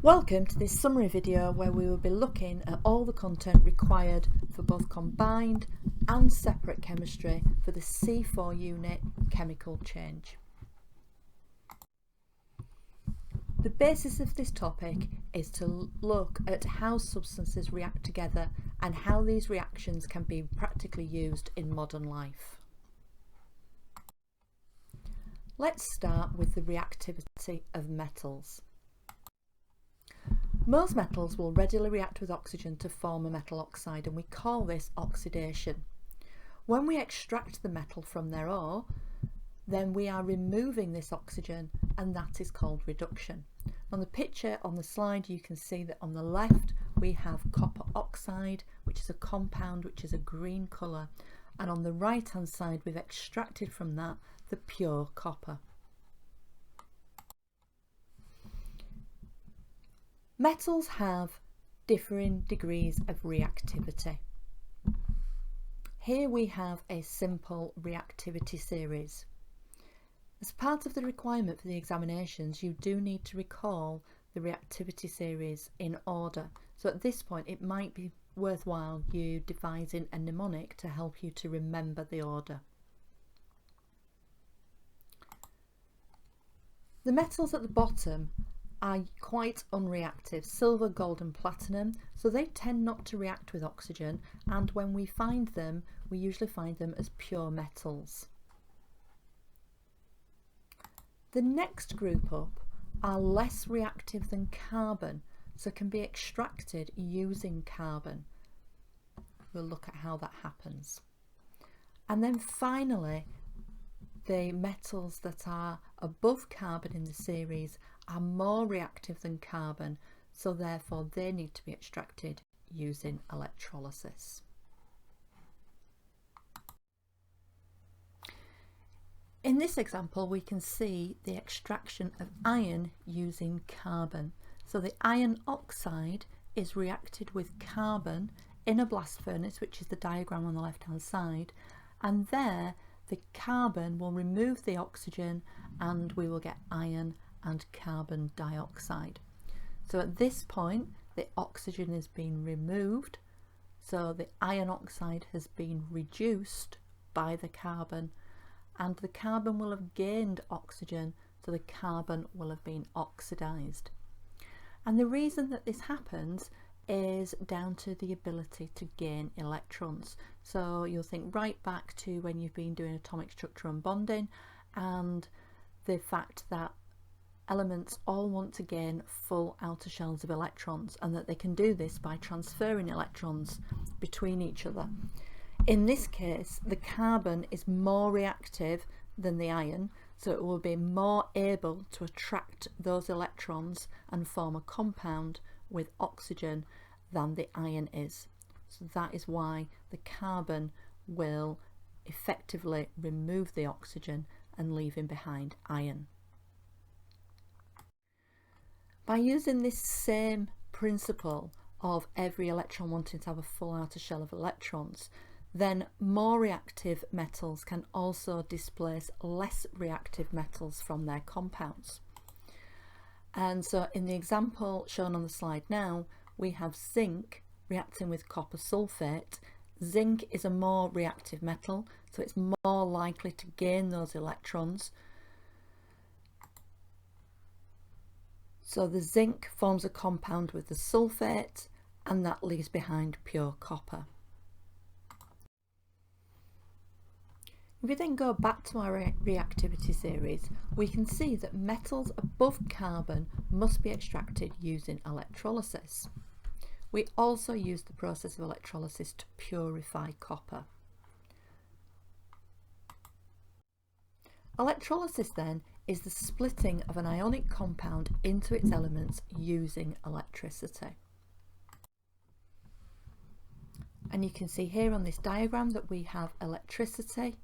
Welcome to this summary video where we will be looking at all the content required for both combined and separate chemistry for the C4 unit chemical change. The basis of this topic is to look at how substances react together and how these reactions can be practically used in modern life. Let's start with the reactivity of metals. Most metals will readily react with oxygen to form a metal oxide, and we call this oxidation. When we extract the metal from their ore, then we are removing this oxygen, and that is called reduction. On the picture on the slide you can see that on the left we have copper oxide, which is a compound which is a green colour, and on the right hand side we've extracted from that the pure copper. Metals have differing degrees of reactivity. Here we have a simple reactivity series. As part of the requirement for the examinations, you do need to recall the reactivity series in order. So at this point it might be worthwhile you devising a mnemonic to help you to remember the order. The metals at the bottom are quite unreactive, silver, gold and platinum, so they tend not to react with oxygen, and when we find them we usually find them as pure metals. The next group up are less reactive than carbon, so can be extracted using carbon. We'll look at how that happens. And then finally the metals that are above carbon in the series are more reactive than carbon, so therefore they need to be extracted using electrolysis. In this example we can see the extraction of iron using carbon. So the iron oxide is reacted with carbon in a blast furnace, which is the diagram on the left hand side, and there the carbon will remove the oxygen and we will get iron and carbon dioxide. So at this point the oxygen is being removed, so the iron oxide has been reduced by the carbon, and the carbon will have gained oxygen, so the carbon will have been oxidized. And the reason that this happens is down to the ability to gain electrons. So you'll think right back to when you've been doing atomic structure and bonding, and the fact that elements all want to gain full outer shells of electrons, and that they can do this by transferring electrons between each other. In this case the carbon is more reactive than the iron, so it will be more able to attract those electrons and form a compound with oxygen than the iron is. So that is why the carbon will effectively remove the oxygen and leaving behind iron. By using this same principle of every electron wanting to have a full outer shell of electrons, then more reactive metals can also displace less reactive metals from their compounds. And so in the example shown on the slide now, we have zinc reacting with copper sulfate. Zinc is a more reactive metal, so it's more likely to gain those electrons. So the zinc forms a compound with the sulfate, and that leaves behind pure copper. If we then go back to our reactivity series, we can see that metals above carbon must be extracted using electrolysis. We also use the process of electrolysis to purify copper. Electrolysis then is the splitting of an ionic compound into its elements using electricity. And you can see here on this diagram that we have electricity,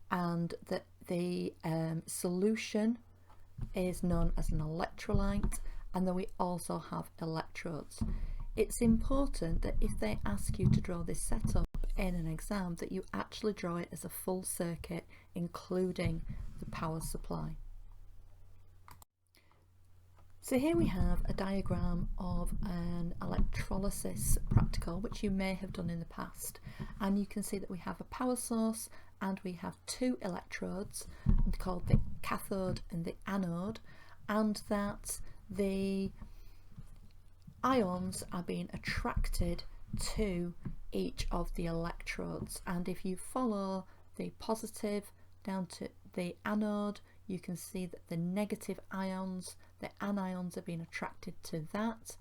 and that the solution is known as an electrolyte, and then we also have electrodes. It's important that if they ask you to draw this setup in an exam, that you actually draw it as a full circuit, including the power supply. So here we have a diagram of an electrolysis practical, which you may have done in the past, and you can see that we have a power source and we have two electrodes called the cathode and the anode, and that the ions are being attracted to each of the electrodes. And if you follow the positive down to the anode, you can see that the negative ions, the anions, are being attracted to that.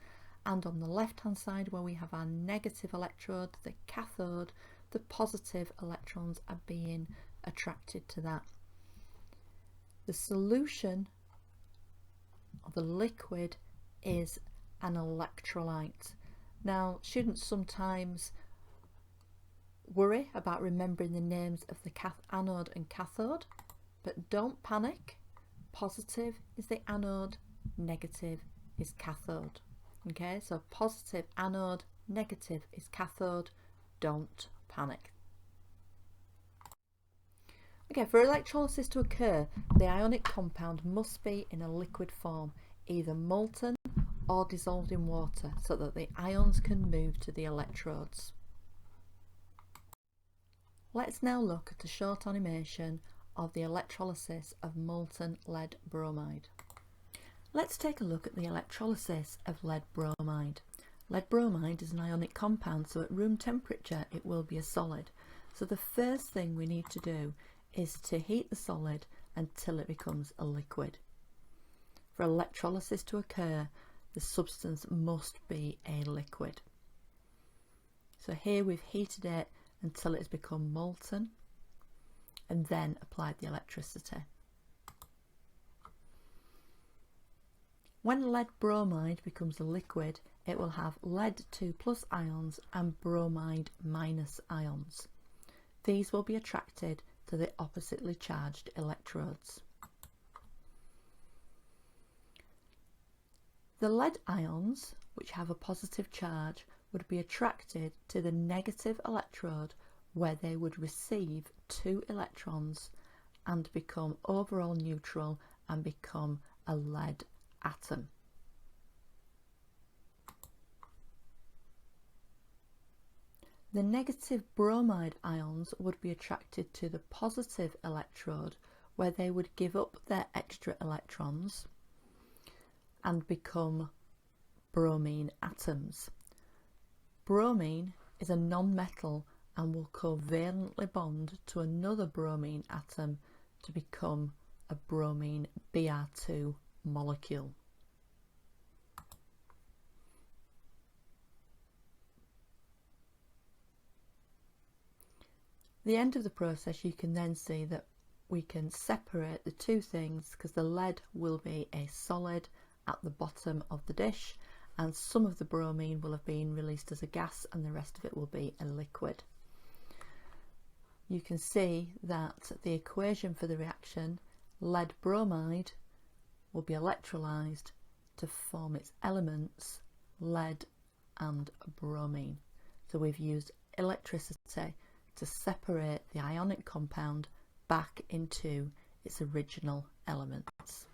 And on the left hand side, where we have our negative electrode, the cathode, the positive electrons are being attracted to that. The solution, or the liquid, is an electrolyte. Now, students sometimes worry about remembering the names of the anode and cathode, but don't panic. Positive is the anode, negative is cathode. Okay, so positive anode, negative is cathode. Don't panic. Okay, for electrolysis to occur, the ionic compound must be in a liquid form, either molten or dissolved in water, so that the ions can move to the electrodes. Let's now look at a short animation of the electrolysis of molten lead bromide. Let's take a look at the electrolysis of lead bromide. Lead bromide is an ionic compound, so at room temperature it will be a solid. So the first thing we need to do is to heat the solid until it becomes a liquid. For electrolysis to occur, the substance must be a liquid. So here we've heated it until it has become molten, and then applied the electricity. When lead bromide becomes a liquid, it will have lead 2+ ions and bromide- ions. These will be attracted to the oppositely charged electrodes. The lead ions, which have a positive charge, would be attracted to the negative electrode, where they would receive 2 electrons and become overall neutral and become a lead atom. The negative bromide ions would be attracted to the positive electrode, where they would give up their extra electrons and become bromine atoms. Bromine is a non-metal and will covalently bond to another bromine atom to become a bromine Br2 molecule. At the end of the process, you can then see that we can separate the two things, because the lead will be a solid at the bottom of the dish, and some of the bromine will have been released as a gas and the rest of it will be a liquid. You can see that the equation for the reaction, lead bromide, will be electrolyzed to form its elements, lead and bromine. So we've used electricity to separate the ionic compound back into its original elements.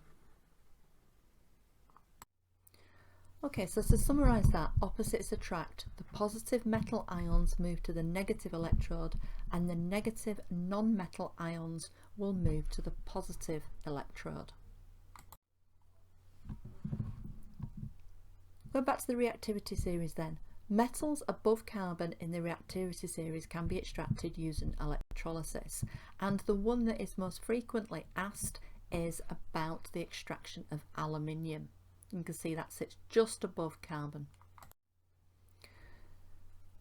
Okay, so to summarise that, opposites attract. The positive metal ions move to the negative electrode, and the negative non-metal ions will move to the positive electrode. Going back to the reactivity series then, metals above carbon in the reactivity series can be extracted using electrolysis, and the one that is most frequently asked is about the extraction of aluminium. You can see that sits just above carbon.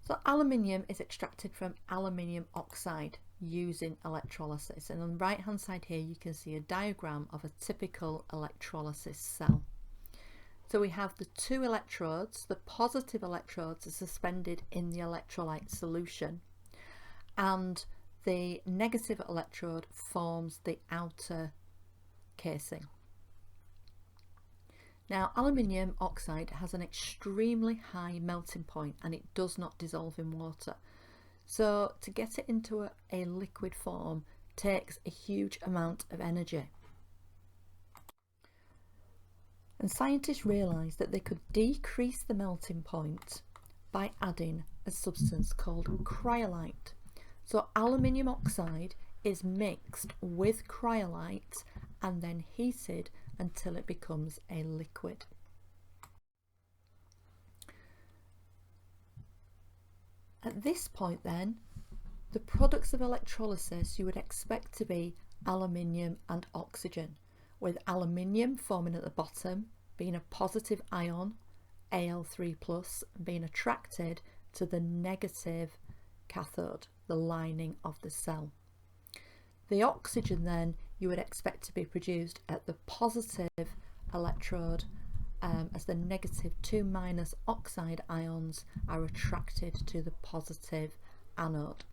So aluminium is extracted from aluminium oxide using electrolysis, and on the right hand side here you can see a diagram of a typical electrolysis cell. So we have the two electrodes. The positive electrodes are suspended in the electrolyte solution, and the negative electrode forms the outer casing. Now, aluminium oxide has an extremely high melting point and it does not dissolve in water. So to get it into a liquid form takes a huge amount of energy. And scientists realised that they could decrease the melting point by adding a substance called cryolite. So aluminium oxide is mixed with cryolite and then heated until it becomes a liquid. At this point then, the products of electrolysis you would expect to be aluminium and oxygen, with aluminium forming at the bottom, being a positive ion, Al3+, being attracted to the negative cathode, the lining of the cell. The oxygen then you would expect to be produced at the positive electrode, as the -2- oxide ions are attracted to the positive anode.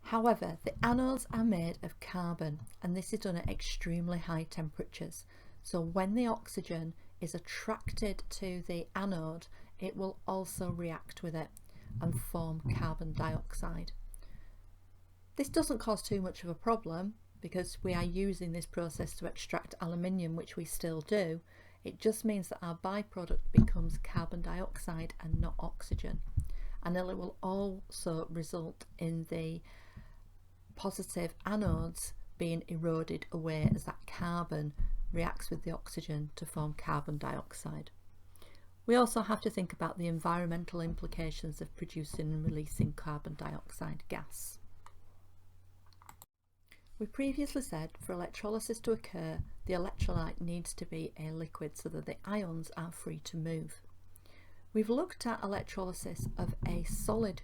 However, the anodes are made of carbon, and this is done at extremely high temperatures. So when the oxygen is attracted to the anode, it will also react with it and form carbon dioxide. This doesn't cause too much of a problem because we are using this process to extract aluminium, which we still do. It just means that our byproduct becomes carbon dioxide and not oxygen, and it will also result in the positive anodes being eroded away as that carbon reacts with the oxygen to form carbon dioxide. We also have to think about the environmental implications of producing and releasing carbon dioxide gas. We previously said for electrolysis to occur, the electrolyte needs to be a liquid so that the ions are free to move. We've looked at electrolysis of a solid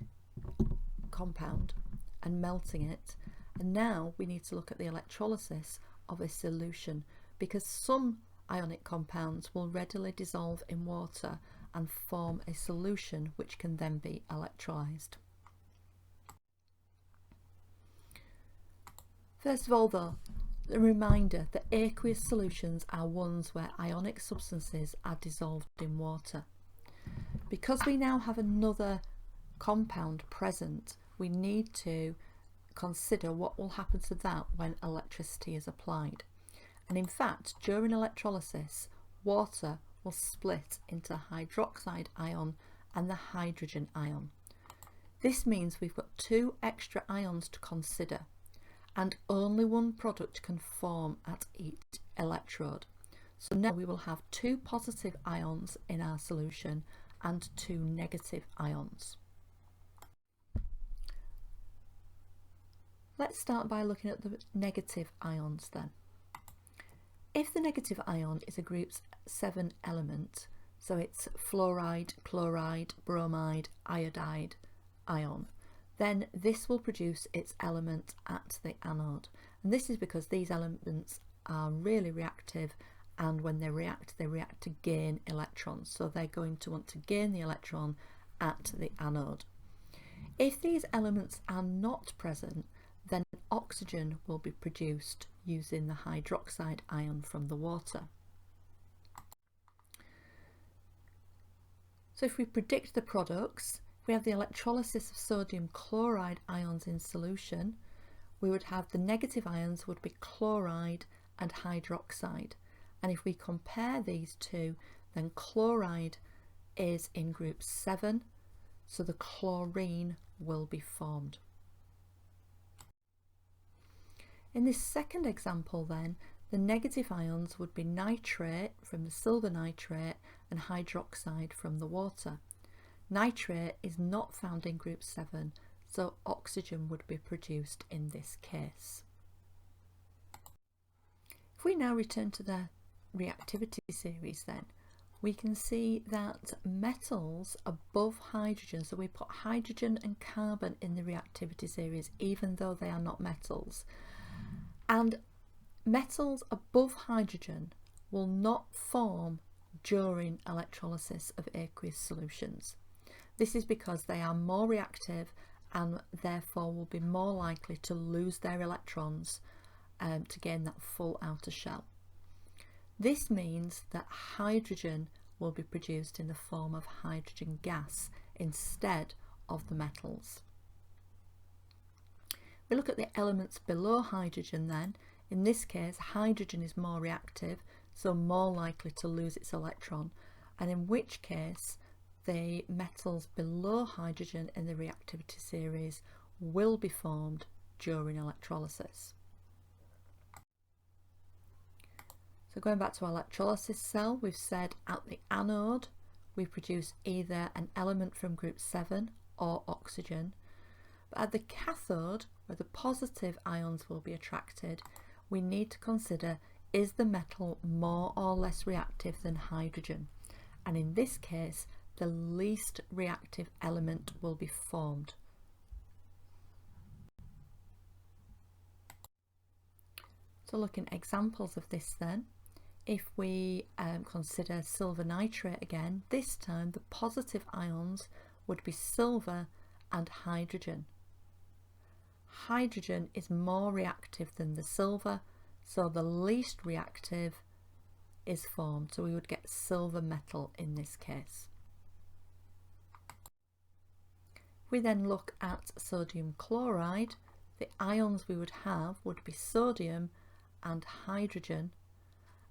compound and melting it, and now we need to look at the electrolysis of a solution, because some ionic compounds will readily dissolve in water and form a solution which can then be electrolyzed. First of all though, a reminder that aqueous solutions are ones where ionic substances are dissolved in water. Because we now have another compound present, we need to consider what will happen to that when electricity is applied. And in fact, during electrolysis, water will split into hydroxide ion and the hydrogen ion. This means we've got two extra ions to consider, and only one product can form at each electrode. So now we will have two positive ions in our solution and two negative ions. Let's start by looking at the negative ions then. If the negative ion is a group 7 element, so it's fluoride, chloride, bromide, iodide ion, then this will produce its element at the anode. And this is because these elements are really reactive, and when they react to gain electrons. So they're going to want to gain the electron at the anode. If these elements are not present, then oxygen will be produced using the hydroxide ion from the water. So if we predict the products, we have the electrolysis of sodium chloride ions in solution. We would have the negative ions would be chloride and hydroxide. And if we compare these two, then chloride is in group 7, so the chlorine will be formed. In this second example then, the negative ions would be nitrate from the silver nitrate and hydroxide from the water. Nitrate is not found in group 7, so oxygen would be produced in this case. If we now return to the reactivity series then, we can see that metals above hydrogen, so we put hydrogen and carbon in the reactivity series even though they are not metals, and metals above hydrogen will not form during electrolysis of aqueous solutions. This is because they are more reactive and therefore will be more likely to lose their electrons to gain that full outer shell. This means that hydrogen will be produced in the form of hydrogen gas instead of the metals. We look at the elements below hydrogen then. In this case, hydrogen is more reactive, so more likely to lose its electron, and in which case the metals below hydrogen in the reactivity series will be formed during electrolysis. So going back to our electrolysis cell, we've said at the anode we produce either an element from group 7 or oxygen, but at the cathode, where the positive ions will be attracted, we need to consider, is the metal more or less reactive than hydrogen? And in this case, the least reactive element will be formed. So looking at examples of this then, if we consider silver nitrate again, this time the positive ions would be silver and hydrogen. Hydrogen is more reactive than the silver, so the least reactive is formed, so we would get silver metal in this case. If we then look at sodium chloride, the ions we would have would be sodium and hydrogen,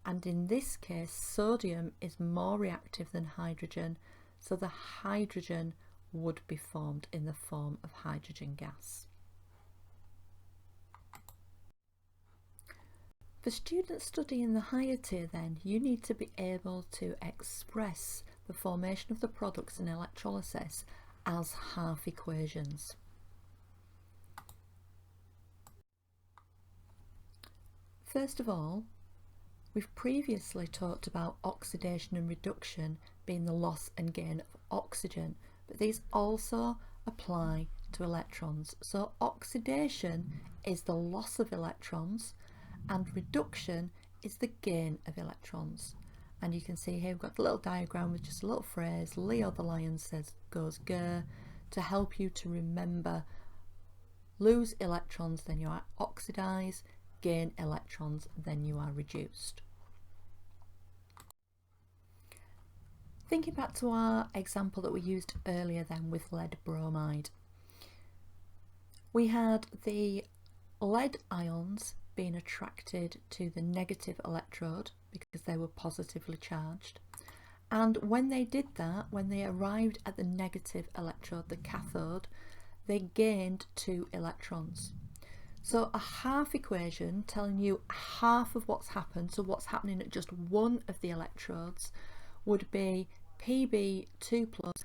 and in this case sodium is more reactive than hydrogen, so the hydrogen would be formed in the form of hydrogen gas. For students studying the higher tier then, you need to be able to express the formation of the products in electrolysis as half equations. First of all, we've previously talked about oxidation and reduction being the loss and gain of oxygen, but these also apply to electrons. So oxidation is the loss of electrons and reduction is the gain of electrons. And you can see here we've got the little diagram with just a little phrase, Leo the lion says goes grr, to help you to remember: lose electrons, then you are oxidized; gain electrons, then you are reduced. Thinking back to our example that we used earlier then with lead bromide, we had the lead ions being attracted to the negative electrode because they were positively charged, and when they did that, when they arrived at the negative electrode, the cathode, they gained 2 electrons. So a half equation telling you half of what's happened, so what's happening at just one of the electrodes, would be Pb2 plus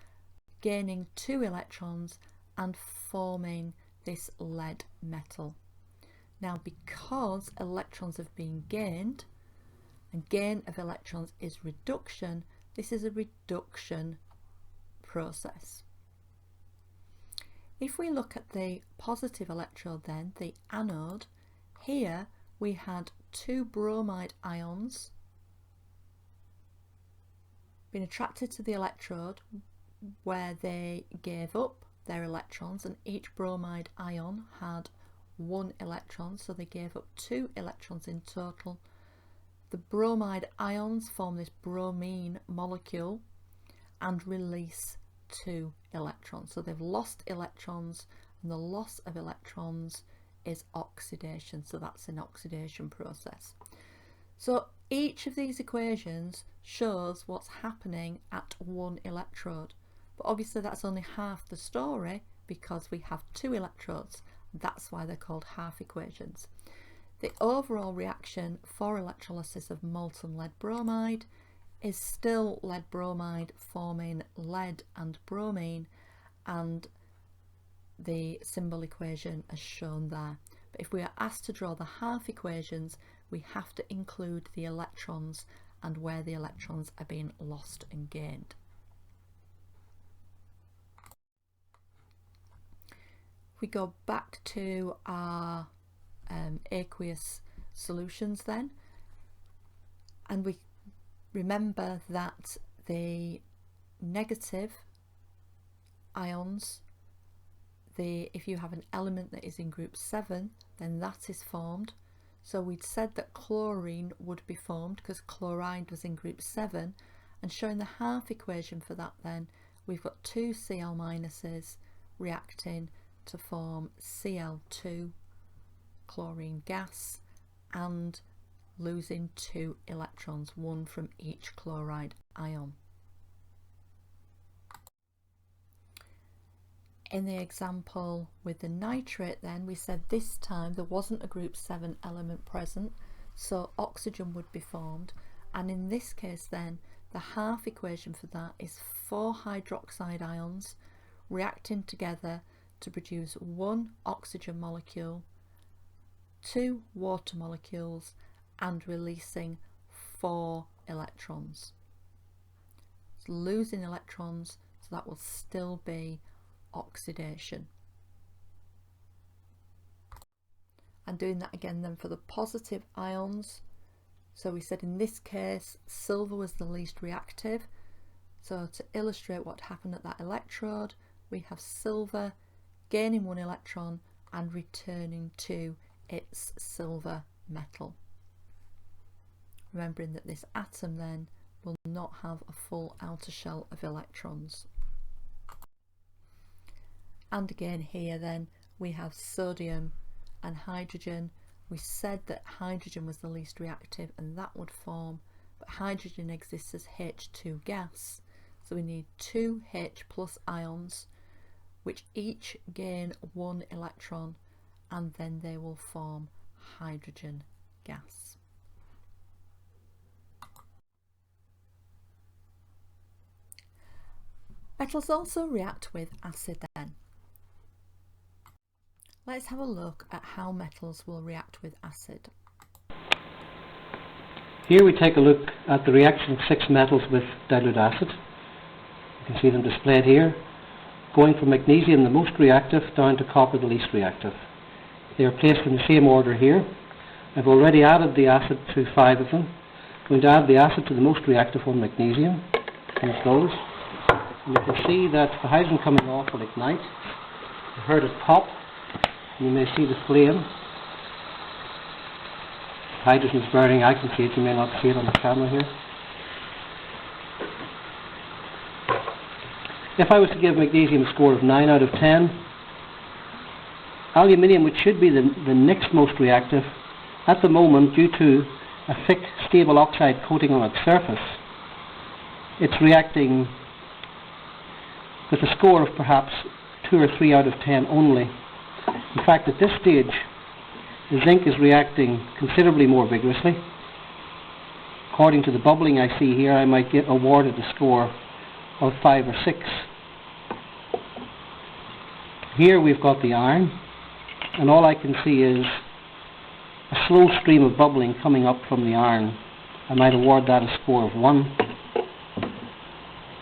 gaining 2 electrons and forming this lead metal. Now, because electrons have been gained, and gain of electrons is reduction, this is a reduction process. If we look at the positive electrode then, the anode, here we had 2 bromide ions being attracted to the electrode where they gave up their electrons, and each bromide ion had 1 electron, so they gave up 2 electrons in total. The bromide ions form this bromine molecule and release 2 electrons, so they've lost electrons, and the loss of electrons is oxidation, so that's an oxidation process. So each of these equations shows what's happening at 1 electrode, but obviously that's only half the story because we have 2 electrodes. That's why they're called half equations. The overall reaction for electrolysis of molten lead bromide is still lead bromide forming lead and bromine, and the symbol equation as shown there. But if we are asked to draw the half equations, we have to include the electrons and where the electrons are being lost and gained. We go back to our aqueous solutions then, and we remember that the negative ions, if you have an element that is in group 7, then that is formed. So we'd said that chlorine would be formed because chloride was in group 7, and showing the half equation for that then, we've got 2 Cl minuses reacting to form Cl2 chlorine gas, and losing 2 electrons, 1 from each chloride ion. In the example with the nitrate then, we said this time there wasn't a group 7 element present, so oxygen would be formed, and in this case then the half equation for that is 4 hydroxide ions reacting together to produce 1 oxygen molecule, 2 water molecules, and releasing 4 electrons. It's losing electrons, so that will still be oxidation. And doing that again then for the positive ions. So we said in this case silver was the least reactive, so to illustrate what happened at that electrode, we have silver gaining 1 electron and returning to its silver metal. Remembering that this atom then will not have a full outer shell of electrons. And again here then we have sodium and hydrogen. We said that hydrogen was the least reactive and that would form, but hydrogen exists as H2 gas, so we need 2 H plus ions which each gain 1 electron, and then they will form hydrogen gas. Metals also react with acid then. Let's have a look at how metals will react with acid. Here we take a look at the reaction of 6 metals with dilute acid. You can see them displayed here, going from magnesium the most reactive down to copper the least reactive. They are placed in the same order here. I've already added the acid to 5 of them. I'm going to add the acid to the most reactive one, magnesium. Here it goes. And you can see that the hydrogen coming off will ignite. You heard it pop. You may see the flame. Hydrogen is burning. I can see it. You may not see it on the camera here. If I was to give magnesium a score of 9 out of 10, aluminium, which should be the next most reactive, at the moment, due to a thick, stable oxide coating on its surface, it's reacting with a score of perhaps 2 or 3 out of 10 only. In fact, at this stage, the zinc is reacting considerably more vigorously. According to the bubbling I see here, I might get awarded a score of 5 or 6. Here we've got the iron, and all I can see is a slow stream of bubbling coming up from the iron. I might award that a score of 1.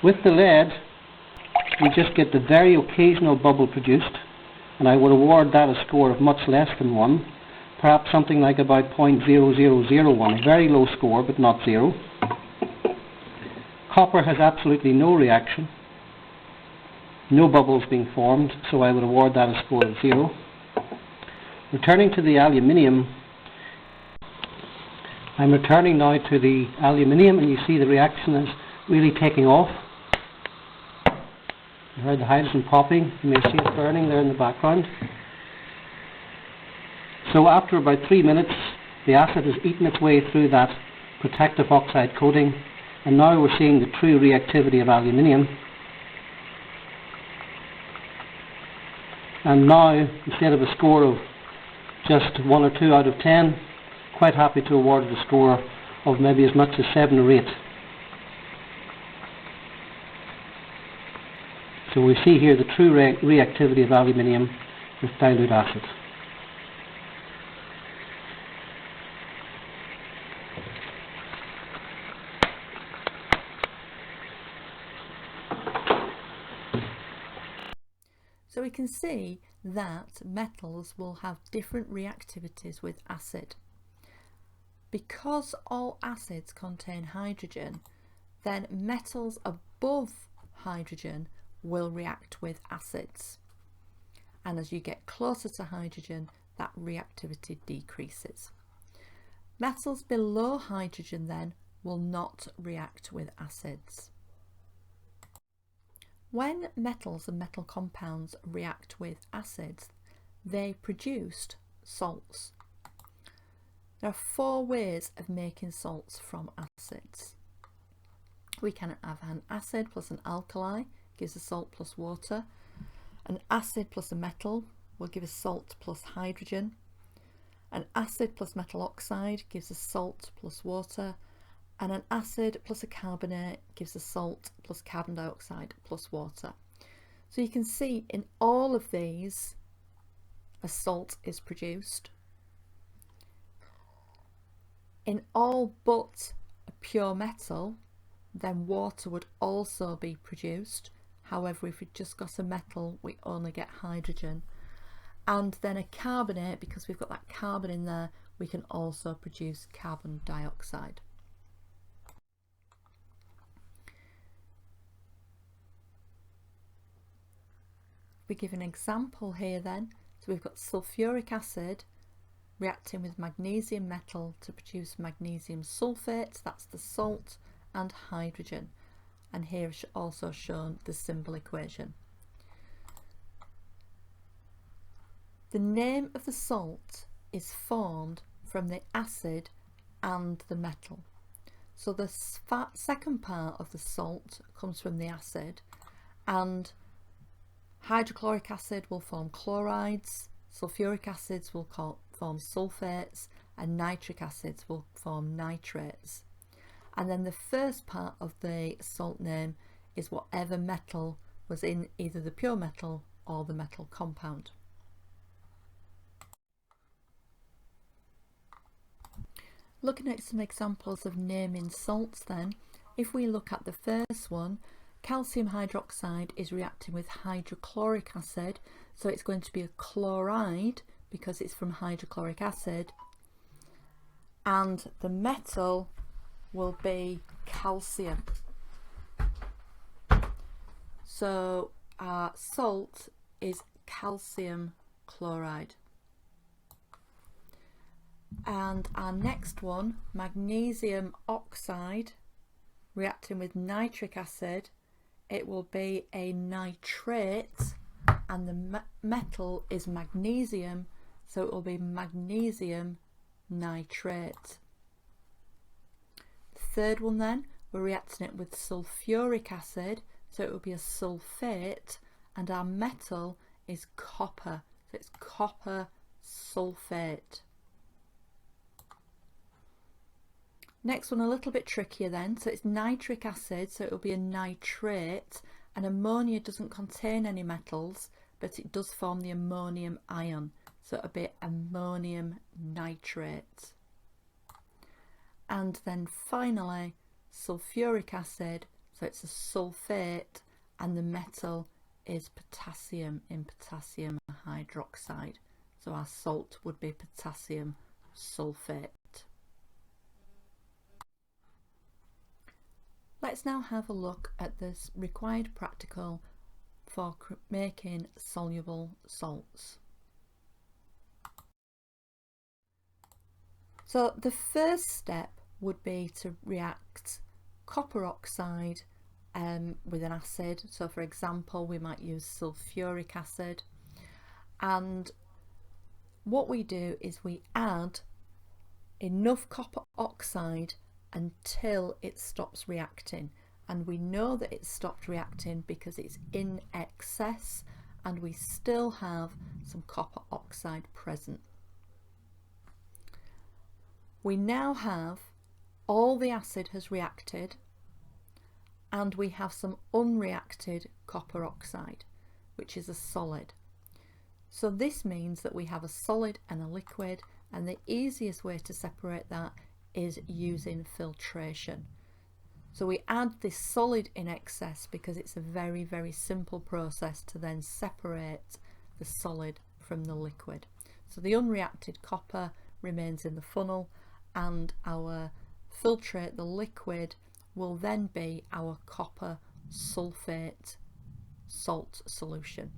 With the lead, we just get the very occasional bubble produced, and I would award that a score of much less than 1, perhaps something like about 0.0001, a very low score but not 0. Copper has absolutely no reaction, no bubbles being formed, so I would award that a score of 0. Returning to the aluminium, I'm returning now to the aluminium, and you see the reaction is really taking off. You heard the hydrogen popping. You may see it burning there in the background. So after about 3 minutes, the acid has eaten its way through that protective oxide coating, and now we're seeing the true reactivity of aluminium. And now, instead of a score of just 1 or 2 out of 10, quite happy to award it a score of maybe as much as 7 or 8. So we see here the true reactivity of aluminium with dilute acid. So we can see that metals will have different reactivities with acid. Because all acids contain hydrogen, then metals above hydrogen will react with acids. And as you get closer to hydrogen, that reactivity decreases. Metals below hydrogen then will not react with acids. When metals and metal compounds react with acids, they produce salts. There are 4 ways of making salts from acids. We can have an acid plus an alkali, gives a salt plus water. An acid plus a metal will give a salt plus hydrogen. An acid plus metal oxide gives a salt plus water. And an acid plus a carbonate gives a salt plus carbon dioxide plus water. So you can see in all of these a salt is produced. In all but a pure metal, then water would also be produced. However, if we've just got a metal, we only get hydrogen. And then a carbonate, because we've got that carbon in there, we can also produce carbon dioxide. We give an example here then. So we've got sulfuric acid reacting with magnesium metal to produce magnesium sulfate, that's the salt, and hydrogen. And here is also shown the symbol equation. The name of the salt is formed from the acid and the metal. So the second part of the salt comes from the acid, and hydrochloric acid will form chlorides, sulfuric acids will form sulfates, and nitric acids will form nitrates. And then the first part of the salt name is whatever metal was in either the pure metal or the metal compound. Looking at some examples of naming salts then, if we look at the first one, calcium hydroxide is reacting with hydrochloric acid, so it's going to be a chloride because it's from hydrochloric acid, and the metal will be calcium. So our salt is calcium chloride. And our next one, magnesium oxide, reacting with nitric acid, it will be a nitrate, and the metal is magnesium, so it will be magnesium nitrate. The third one then, we're reacting it with sulfuric acid, so it will be a sulfate, and our metal is copper, so it's copper sulfate. Next one a little bit trickier then, so it's nitric acid, so it will be a nitrate, and ammonia doesn't contain any metals, but it does form the ammonium ion, so it'll be ammonium nitrate. And then finally sulfuric acid, so it's a sulfate, and the metal is potassium in potassium hydroxide, so our salt would be potassium sulfate. Let's now have a look at this required practical for making soluble salts. So the first step would be to react copper oxide with an acid. So for example, we might use sulfuric acid, and what we do is we add enough copper oxide until it stops reacting, and we know that it stopped reacting because it's in excess and we still have some copper oxide present. We now have all the acid has reacted and we have some unreacted copper oxide, which is a solid. So this means that we have a solid and a liquid, and the easiest way to separate that is using filtration. So we add this solid in excess because it's a very, very simple process to then separate the solid from the liquid. So the unreacted copper remains in the funnel, and our filtrate, the liquid, will then be our copper sulfate salt solution.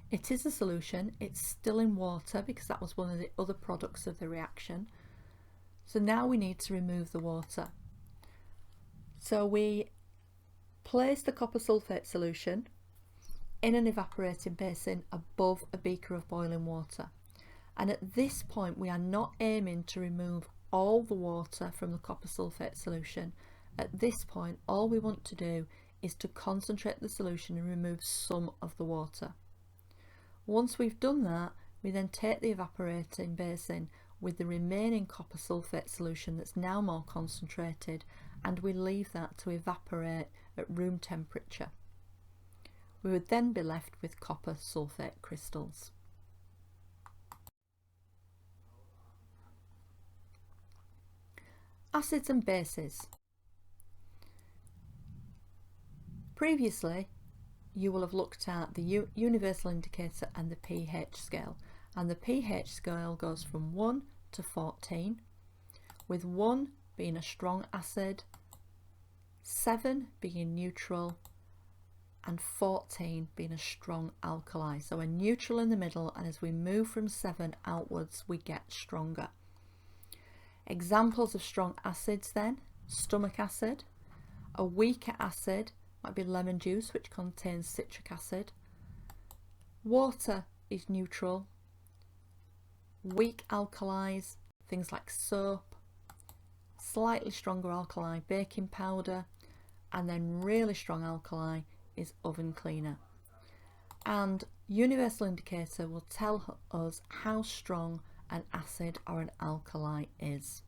It is a solution, it's still in water because that was one of the other products of the reaction. So now we need to remove the water. So we place the copper sulfate solution in an evaporating basin above a beaker of boiling water, And at this point we are not aiming to remove all the water from the copper sulfate solution. At this point all we want to do is to concentrate the solution and remove some of the water. Once we've done that, we then take the evaporating basin with the remaining copper sulfate solution that's now more concentrated, and we leave that to evaporate at room temperature. We would then be left with copper sulfate crystals. Acids and bases. Previously, you will have looked at the universal indicator and the pH scale, and the pH scale goes from 1 to 14, with 1 being a strong acid, 7 being neutral, and 14 being a strong alkali. So a neutral in the middle, and as we move from 7 outwards we get stronger. Examples of strong acids then: stomach acid. A weaker acid might be lemon juice, which contains citric acid. Water is neutral. Weak alkalis, things like soap. Slightly stronger alkali, baking powder. And then really strong alkali is oven cleaner. And universal indicator will tell us how strong an acid or an alkali is.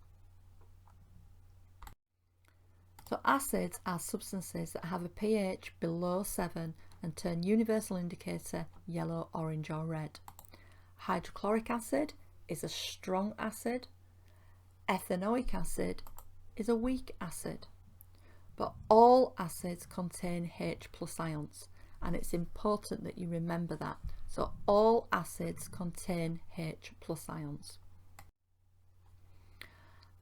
So acids are substances that have a pH below 7 and turn universal indicator yellow, orange or red. Hydrochloric acid is a strong acid. Ethanoic acid is a weak acid. But all acids contain H+ ions, and it's important that you remember that. So all acids contain H+ ions.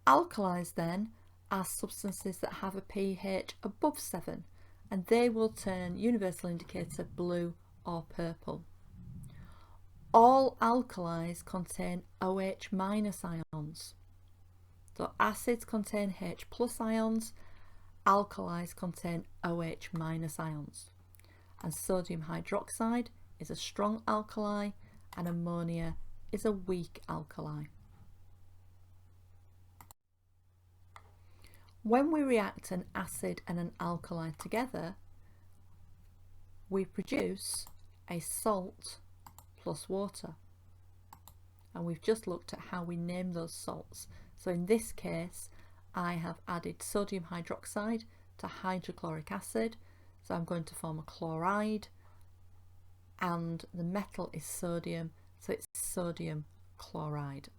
Alkalis then are substances that have a pH above 7, and they will turn universal indicator blue or purple. All alkalis contain OH- ions. So acids contain H+ ions, alkalis contain OH- ions. And sodium hydroxide is a strong alkali, and ammonia is a weak alkali. When we react an acid and an alkali together, we produce a salt plus water. And we've just looked at how we name those salts. So in this case, I have added sodium hydroxide to hydrochloric acid. So I'm going to form a chloride, and the metal is sodium, so it's sodium chloride.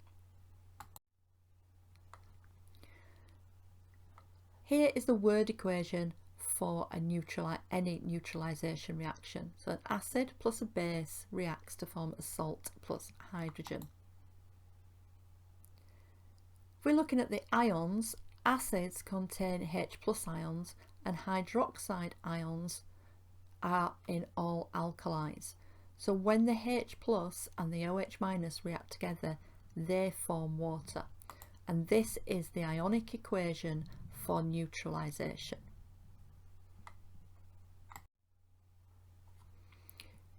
Here is the word equation for any neutralization reaction. So an acid plus a base reacts to form a salt plus hydrogen. If we're looking at the ions, acids contain H+ ions, and hydroxide ions are in all alkalis. So when the H+ and the OH- react together, they form water. And this is the ionic equation for neutralization.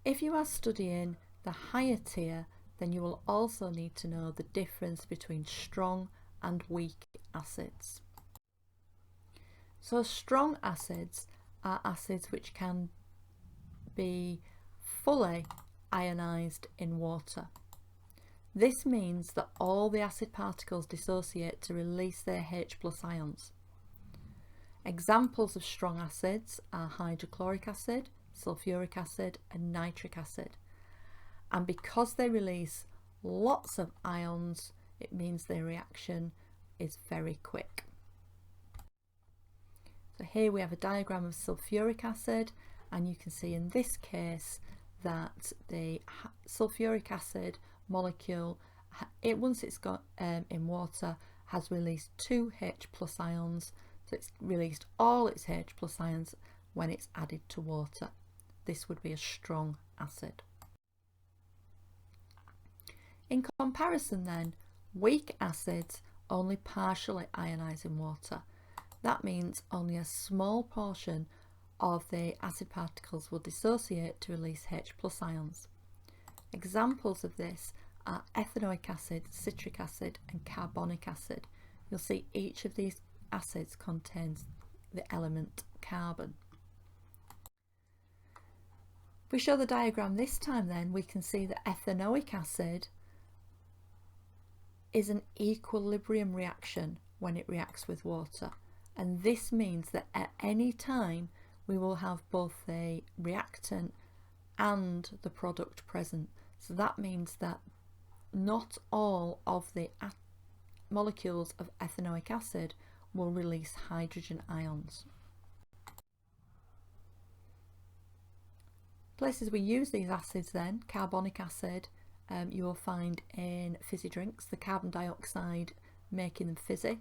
If you are studying the higher tier, then you will also need to know the difference between strong and weak acids. So strong acids are acids which can be fully ionized in water. This means that all the acid particles dissociate to release their H+ ions. Examples of strong acids are hydrochloric acid, sulfuric acid and nitric acid. And because they release lots of ions, it means their reaction is very quick. So here we have a diagram of sulfuric acid, and you can see in this case that the sulfuric acid molecule, once it's got in water, has released 2 H+ ions. So it's released all its H+ ions when it's added to water. This would be a strong acid. In comparison then, weak acids only partially ionize in water. That means only a small portion of the acid particles will dissociate to release H+ ions. Examples of this are ethanoic acid, citric acid and carbonic acid. You'll see each of these acids contains the element carbon. If we show the diagram this time, then we can see that ethanoic acid is an equilibrium reaction when it reacts with water, and this means that at any time we will have both the reactant and the product present. So that means that not all of the molecules of ethanoic acid will release hydrogen ions. Places we use these acids then, carbonic acid, you will find in fizzy drinks. The carbon dioxide making them fizzy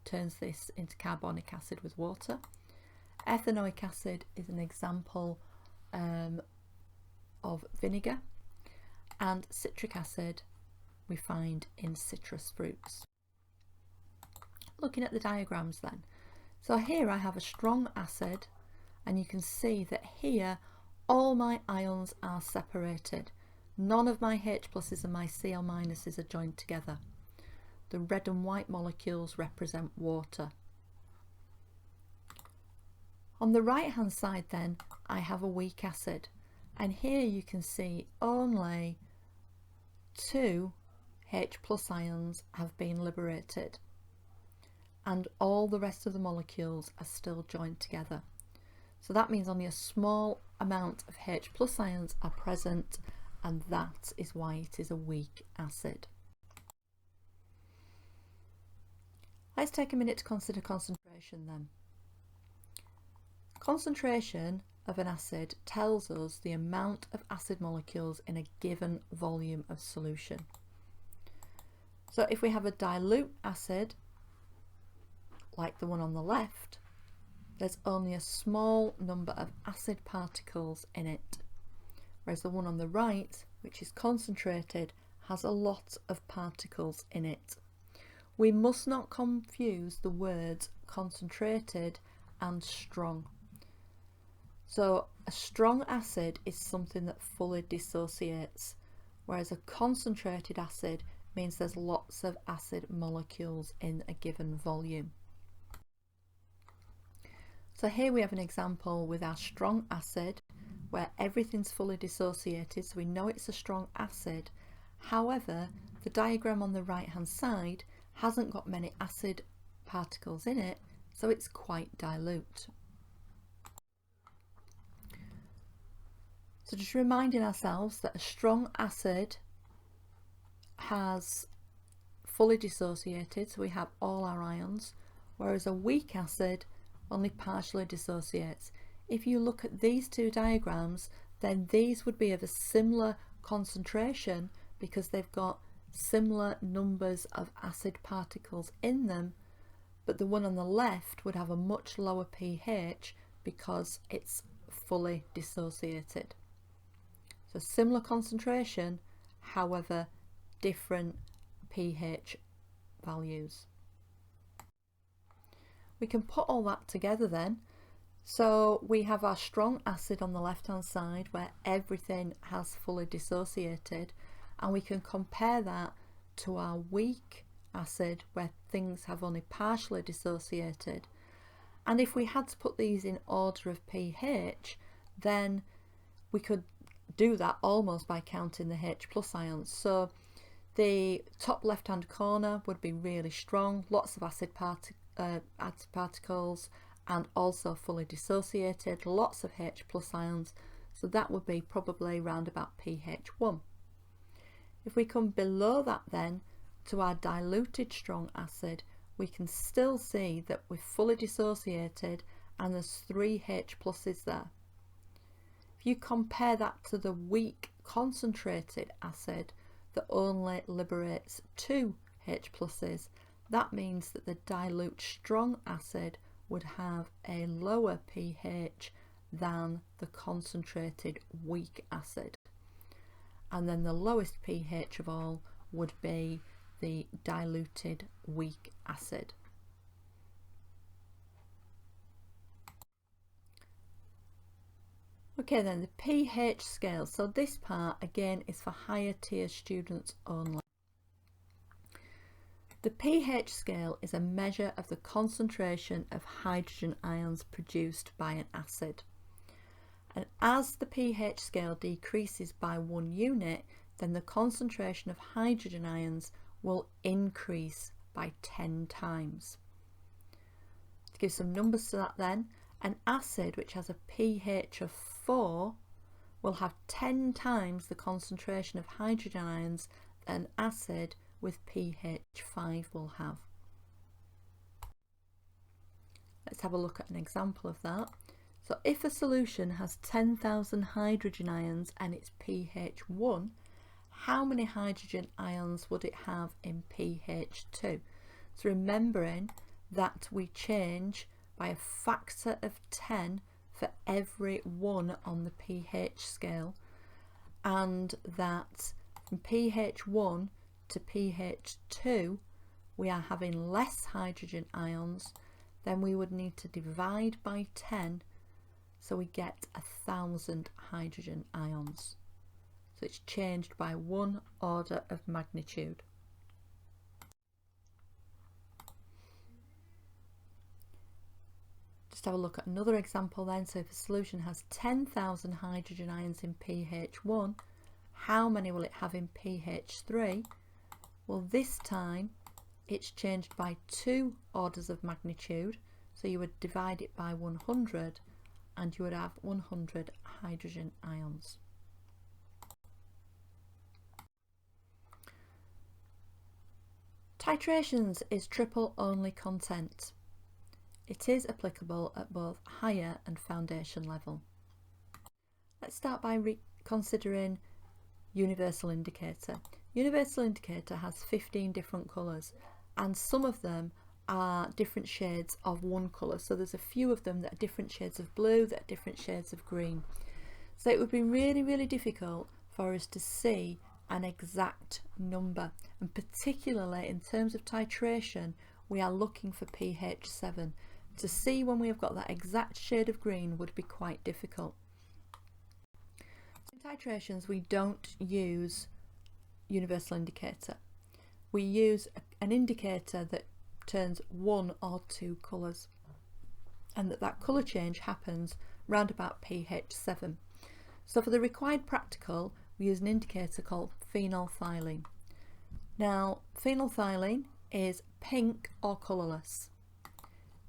turns this into carbonic acid with water. Ethanoic acid is an example of vinegar, and citric acid we find in citrus fruits. Looking at the diagrams then, so here I have a strong acid, and you can see that here all my ions are separated. None of my H pluses and my Cl minuses are joined together. The red and white molecules represent water. On the right hand side then I have a weak acid, and here you can see only 2 H plus ions have been liberated, and all the rest of the molecules are still joined together. So that means only a small amount of H plus ions are present, and that is why it is a weak acid. Let's take a minute to consider concentration then. Concentration of an acid tells us the amount of acid molecules in a given volume of solution. So if we have a dilute acid, like the one on the left, there's only a small number of acid particles in it, whereas the one on the right, which is concentrated, has a lot of particles in it. We must not confuse the words concentrated and strong. So a strong acid is something that fully dissociates, whereas a concentrated acid means there's lots of acid molecules in a given volume. So here we have an example with our strong acid where everything's fully dissociated, so we know it's a strong acid. However, the diagram on the right hand side hasn't got many acid particles in it, so it's quite dilute. So just reminding ourselves that a strong acid has fully dissociated, so we have all our ions, whereas a weak acid only partially dissociates. If you look at these two diagrams, then these would be of a similar concentration because they've got similar numbers of acid particles in them, but the one on the left would have a much lower pH because it's fully dissociated. So similar concentration, however different pH values. We can put all that together then. So we have our strong acid on the left hand side where everything has fully dissociated, and we can compare that to our weak acid where things have only partially dissociated. And if we had to put these in order of pH, then we could do that almost by counting the H plus ions. So the top left hand corner would be really strong, lots of acid particles, and also fully dissociated, lots of H plus ions, so that would be probably around about pH 1. If we come below that then to our diluted strong acid, we can still see that we're fully dissociated and there's 3 H pluses there. If you compare that to the weak concentrated acid that only liberates 2 H pluses, that means that the dilute strong acid would have a lower pH than the concentrated weak acid. And then the lowest pH of all would be the diluted weak acid. Okay then, the pH scale. So this part again is for higher tier students only. The pH scale is a measure of the concentration of hydrogen ions produced by an acid. And as the pH scale decreases by 1 unit, then the concentration of hydrogen ions will increase by 10 times. To give some numbers to that then, an acid which has a pH of 4 will have 10 times the concentration of hydrogen ions that an acid with pH 5 will have. Let's have a look at an example of that. So if a solution has 10,000 hydrogen ions and it's pH 1, how many hydrogen ions would it have in pH 2? So remembering that we change by a factor of 10 for every 1 on the pH scale, and that from pH 1 to pH 2 we are having less hydrogen ions, then we would need to divide by 10, so we get 1,000 hydrogen ions. So it's changed by 1 order of magnitude. Just have a look at another example then. So if a solution has 10,000 hydrogen ions in pH 1, how many will it have in pH 3? Well, this time it's changed by 2 orders of magnitude, so you would divide it by 100 and you would have 100 hydrogen ions. Titrations is triple only content. It is applicable at both higher and foundation level. Let's start by considering universal indicator. Universal indicator has 15 different colours, and some of them are different shades of one colour. So there's a few of them that are different shades of blue, that are different shades of green. So it would be really difficult for us to see an exact number, and particularly in terms of titration we are looking for pH 7. To see when we have got that exact shade of green would be quite difficult. In titrations we don't use universal indicator. We use an indicator that turns 1 or 2 colours, and that colour change happens round about pH 7. So for the required practical we use an indicator called phenolphthalein. Now phenolphthalein is pink or colourless.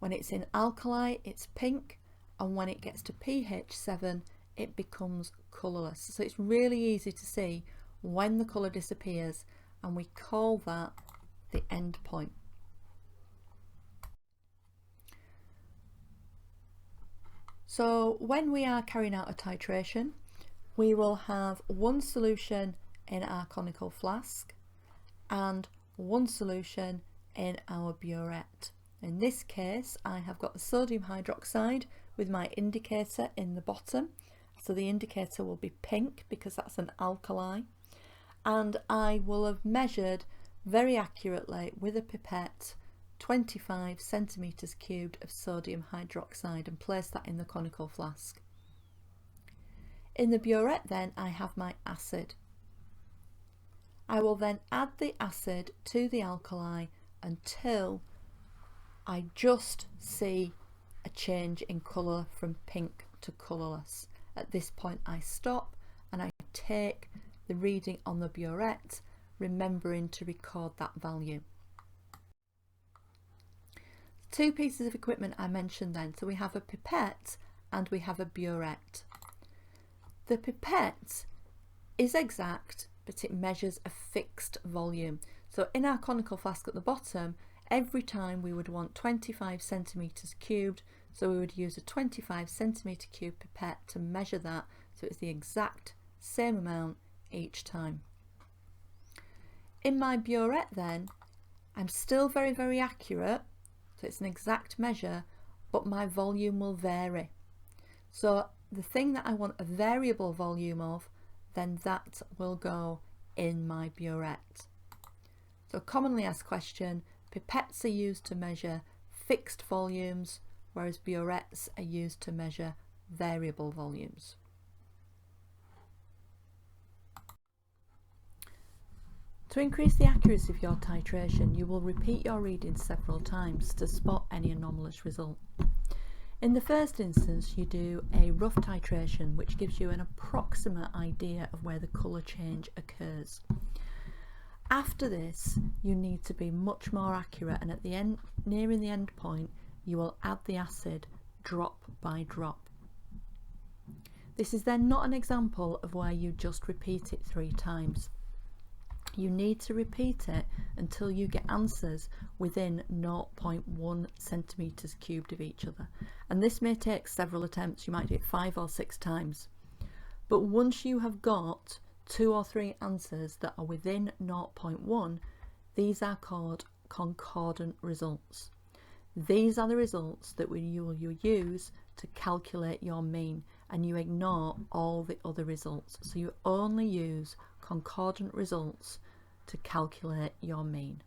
When it's in alkali it's pink, and when it gets to pH 7 it becomes colourless. So it's really easy to see when the colour disappears, and we call that the end point. So when we are carrying out a titration, we will have 1 solution in our conical flask and 1 solution in our burette. In this case I have got the sodium hydroxide with my indicator in the bottom, so the indicator will be pink because that's an alkali, and I will have measured very accurately with a pipette 25 centimeters cubed of sodium hydroxide and place that in the conical flask. In the burette then I have my acid. I will then add the acid to the alkali until I just see a change in colour from pink to colourless. At this point I stop and I take the reading on the burette, remembering to record that value. 2 pieces of equipment I mentioned then. So we have a pipette and we have a burette. The pipette is exact, but it measures a fixed volume. So in our conical flask at the bottom, every time we would want 25 centimeters cubed, so we would use a 25 centimeter cube pipette to measure that, so it's the exact same amount each time. In my burette then, I'm still very accurate, so it's an exact measure, but my volume will vary. So the thing that I want a variable volume of, then that will go in my burette. So a commonly asked question, pipettes are used to measure fixed volumes, whereas burettes are used to measure variable volumes. To increase the accuracy of your titration, you will repeat your readings several times to spot any anomalous result. In the first instance, you do a rough titration, which gives you an approximate idea of where the colour change occurs. After this, you need to be much more accurate, and at the end, nearing the end point, you will add the acid drop by drop. This is then not an example of where you just repeat it 3 times. You need to repeat it until you get answers within 0.1 centimetres cubed of each other, and this may take several attempts. You might do it 5 or 6 times, but once you have got 2 or 3 answers that are within 0.1, these are called concordant results. These are the results that you will use to calculate your mean, and you ignore all the other results. So you only use concordant results to calculate your mean.